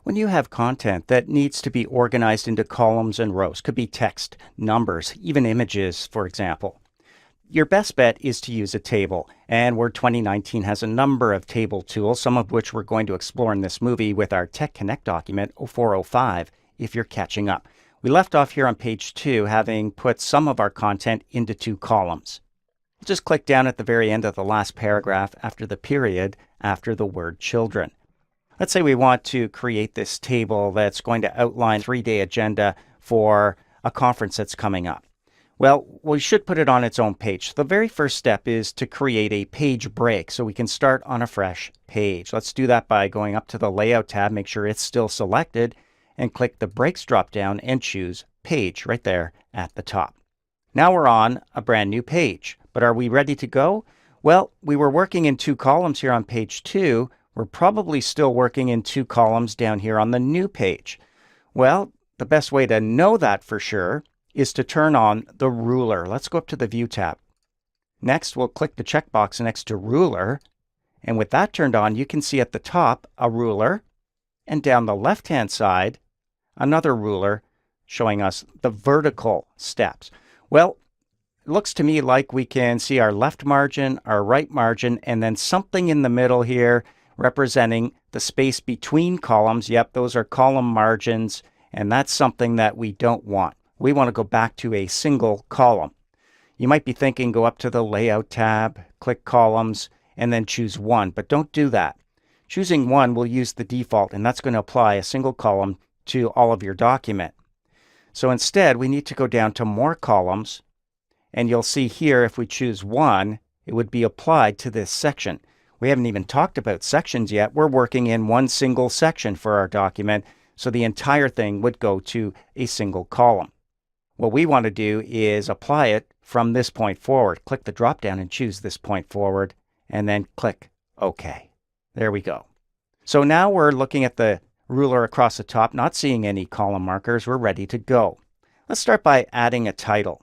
When you have content that needs to be organized into columns and rows, could be text, numbers, even images, for example, your best bet is to use a table. And Word 2019 has a number of table tools, some of which we're going to explore in this movie with our Tech Connect document 0405 if you're catching up. We left off here on page 2, having put some of our content into 2 columns. Just click down at the very end of the last paragraph after the period after the word children. Let's say we want to create this table that's going to outline a 3-day agenda for a conference that's coming up. Well, we should put it on its own page. The very first step is to create a page break so we can start on a fresh page. Let's do that by going up to the Layout tab, make sure it's still selected, and click the Breaks drop-down and choose Page right there at the top. Now we're on a brand new page, but are we ready to go? Well, we were working in 2 columns here on page 2. We're probably still working in 2 columns down here on the new page. Well, the best way to know that for sure is to turn on the ruler. Let's go up to the View tab. Next, we'll click the checkbox next to Ruler. And with that turned on, you can see at the top a ruler, and down the left-hand side, another ruler showing us the vertical steps. Well, it looks to me like we can see our left margin, our right margin, and then something in the middle here representing the space between columns. Yep, those are column margins, and that's something that we don't want. We want to go back to a single column. You might be thinking go up to the Layout tab, click Columns, and then choose 1, but don't do that. Choosing 1 will use the default, and that's going to apply a single column to all of your document. So instead, we need to go down to More Columns, and you'll see here if we choose 1, it would be applied to this section. We haven't even talked about sections yet. We're working in one single section for our document, so the entire thing would go to a single column. What we want to do is apply it from this point forward. Click the drop-down and choose this point forward, and then click OK. There we go. So now we're looking at the ruler across the top, not seeing any column markers. We're ready to go. Let's start by adding a title.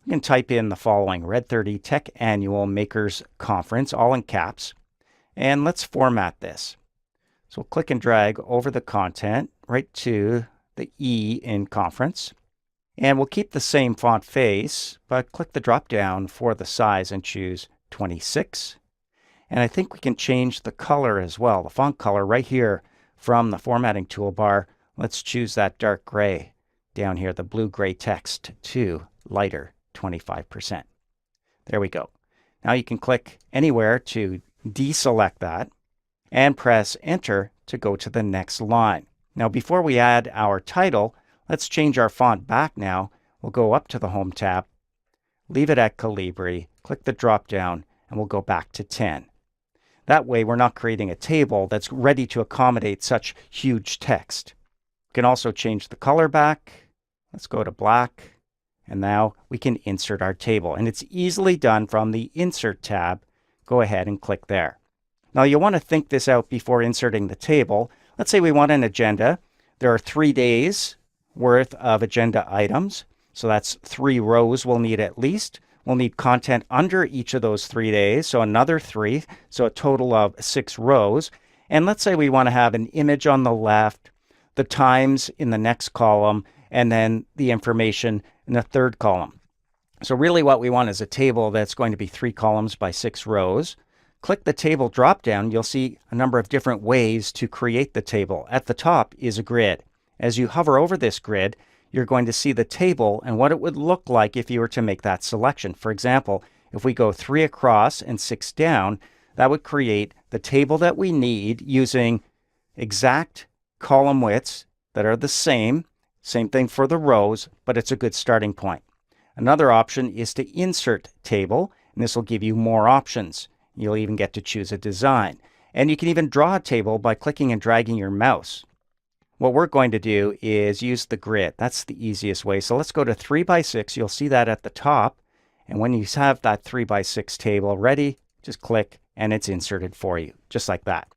We can type in the following: Red 30 Tech Annual Makers Conference, all in caps. And let's format this. So we'll click and drag over the content right to the E in Conference. And we'll keep the same font face, but click the drop down for the size and choose 26. And I think we can change the color as well, the font color right here from the formatting toolbar. Let's choose that dark gray down here, the blue-gray text, to lighter 25%. There we go. Now you can click anywhere to deselect that and press Enter to go to the next line. Now before we add our title, let's change our font back now. We'll go up to the Home tab, leave it at Calibri, click the drop down, and we'll go back to 10. That way we're not creating a table that's ready to accommodate such huge text. We can also change the color back. Let's go to black. And now we can insert our table. And it's easily done from the Insert tab. Go ahead and click there. Now you'll want to think this out before inserting the table. Let's say we want an agenda. There are 3 days worth of agenda items. So that's 3 rows we'll need at least. We'll need content under each of those 3 days, so another 3, so a total of 6 rows. And let's say we want to have an image on the left, the times in the next column, and then the information in the third column. So really what we want is a table that's going to be 3 columns by 6 rows. Click the Table drop-down. You'll see a number of different ways to create the table. At the top is a grid. As you hover over this grid, you're going to see the table and what it would look like if you were to make that selection. For example, if we go 3 across and 6 down, that would create the table that we need using exact column widths that are the same. Same thing for the rows, but it's a good starting point. Another option is to insert table, and this will give you more options. You'll even get to choose a design. And you can even draw a table by clicking and dragging your mouse. What we're going to do is use the grid. That's the easiest way. So let's go to 3 by 6. You'll see that at the top. And when you have that 3 by 6 table ready, just click and it's inserted for you, just like that.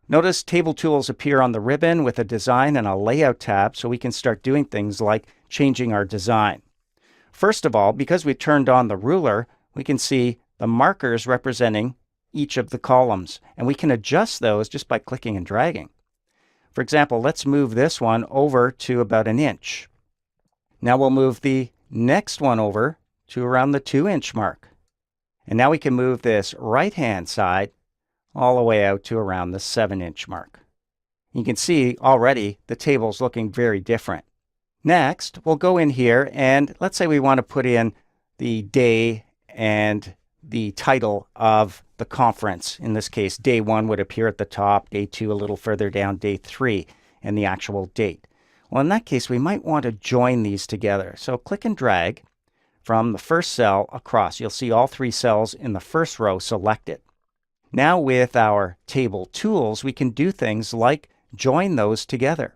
Notice Table Tools appear on the ribbon with a Design and a Layout tab, so we can start doing things like changing our design. First of all, because we turned on the ruler, we can see the markers representing each of the columns, and we can adjust those just by clicking and dragging. For example, let's move this one over to about an inch. Now we'll move the next one over to around the 2-inch mark. And now we can move this right-hand side all the way out to around the 7-inch mark. You can see already the table's looking very different. Next, we'll go in here and let's say we want to put in the day and the title of the conference. In this case, day 1 would appear at the top, day 2 a little further down, day 3, and the actual date. Well, in that case, we might want to join these together. So click and drag from the first cell across. You'll see all 3 cells in the first row selected. Now with our table tools, we can do things like join those together.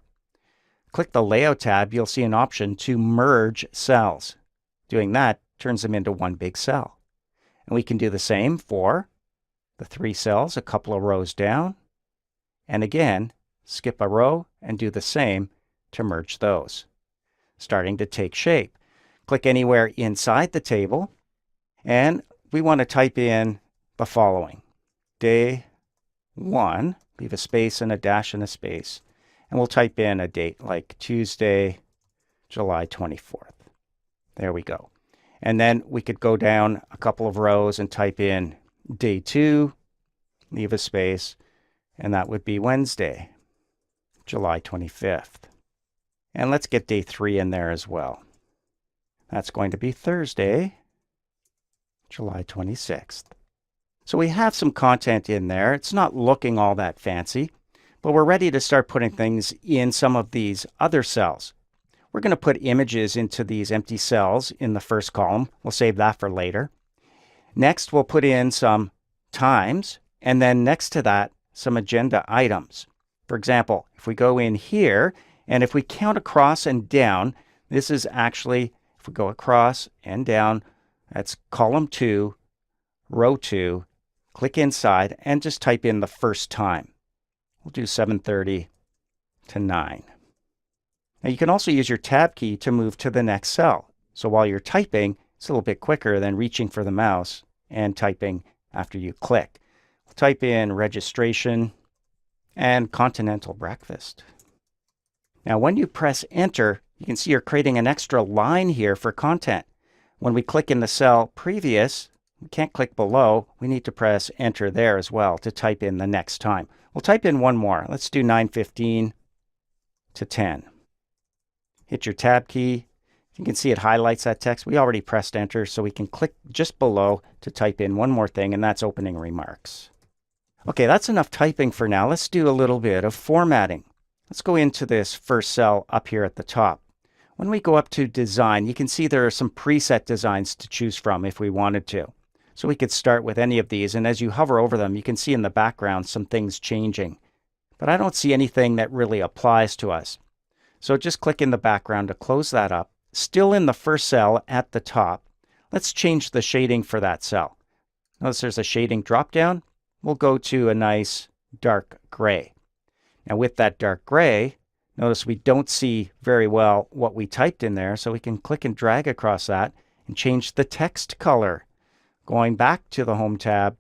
Click the Layout tab, you'll see an option to merge cells. Doing that turns them into one big cell. And we can do the same for the 3 cells a couple of rows down. And again, skip a row and do the same to merge those. Starting to take shape. Click anywhere inside the table, and we want to type in the following. Day 1, leave a space and a dash and a space, and we'll type in a date like Tuesday, July 24th. There we go. And then we could go down a couple of rows and type in day 2, leave a space, and that would be Wednesday, July 25th. And let's get day 3 in there as well. That's going to be Thursday, July 26th. So we have some content in there. It's not looking all that fancy, but we're ready to start putting things in some of these other cells. We're going to put images into these empty cells in the first column. We'll save that for later. Next, we'll put in some times, and then next to that, some agenda items. For example, if we go in here, and if we count across and down, this is actually, if we go across and down, that's column 2, row 2, click inside, and just type in the first time. We'll do 7:30 to 9. Now you can also use your tab key to move to the next cell. So while you're typing, it's a little bit quicker than reaching for the mouse and typing after you click. We'll type in registration and continental breakfast. Now when you press enter, you can see you're creating an extra line here for content. When we click in the cell previous, we can't click below. We need to press enter there as well to type in the next time. We'll type in one more. Let's do 9:15 to 10. Hit your tab key. You can see it highlights that text. We already pressed enter, so we can click just below to type in one more thing, and that's opening remarks. Okay, that's enough typing for now. Let's do a little bit of formatting. Let's go into this first cell up here at the top. When we go up to design, you can see there are some preset designs to choose from if we wanted to. So we could start with any of these, and as you hover over them, you can see in the background some things changing. But I don't see anything that really applies to us. So just click in the background to close that up. Still in the first cell at the top, let's change the shading for that cell. Notice there's a shading drop down. We'll go to a nice dark gray. Now with that dark gray, notice we don't see very well what we typed in there, so we can click and drag across that and change the text color. Going back to the Home tab,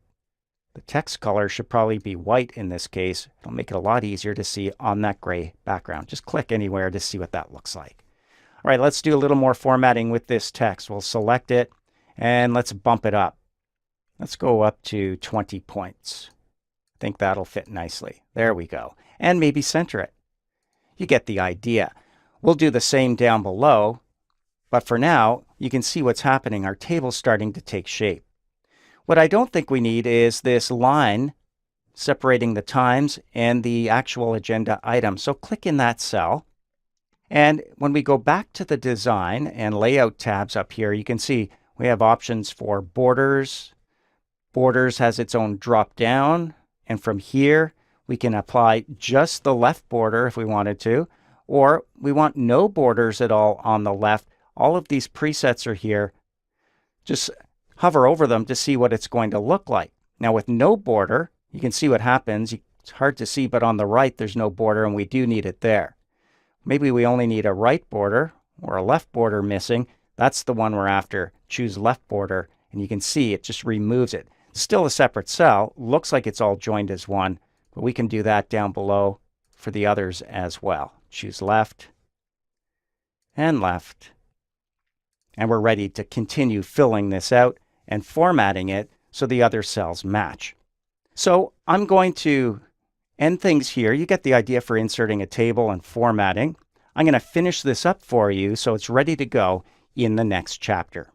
the text color should probably be white in this case. It'll make it a lot easier to see on that gray background. Just click anywhere to see what that looks like. All right, let's do a little more formatting with this text. We'll select it and let's bump it up. Let's go up to 20 points. I think that'll fit nicely. There we go. And maybe center it. You get the idea. We'll do the same down below, but for now, you can see what's happening. Our table's starting to take shape. What I don't think we need is this line separating the times and the actual agenda item. So click in that cell. And when we go back to the design and layout tabs up here, you can see we have options for borders. Borders has its own drop down. And from here, we can apply just the left border if we wanted to, or we want no borders at all on the left. All of these presets are here. Just hover over them to see what it's going to look like. Now with no border, you can see what happens. It's hard to see, but on the right, there's no border, and we do need it there. Maybe we only need a right border or a left border missing. That's the one we're after. Choose left border, and you can see it just removes it. It's still a separate cell. Looks like it's all joined as one, but we can do that down below for the others as well. Choose left and left. And we're ready to continue filling this out and formatting it so the other cells match. So I'm going to end things here. You get the idea for inserting a table and formatting. I'm going to finish this up for you so it's ready to go in the next chapter.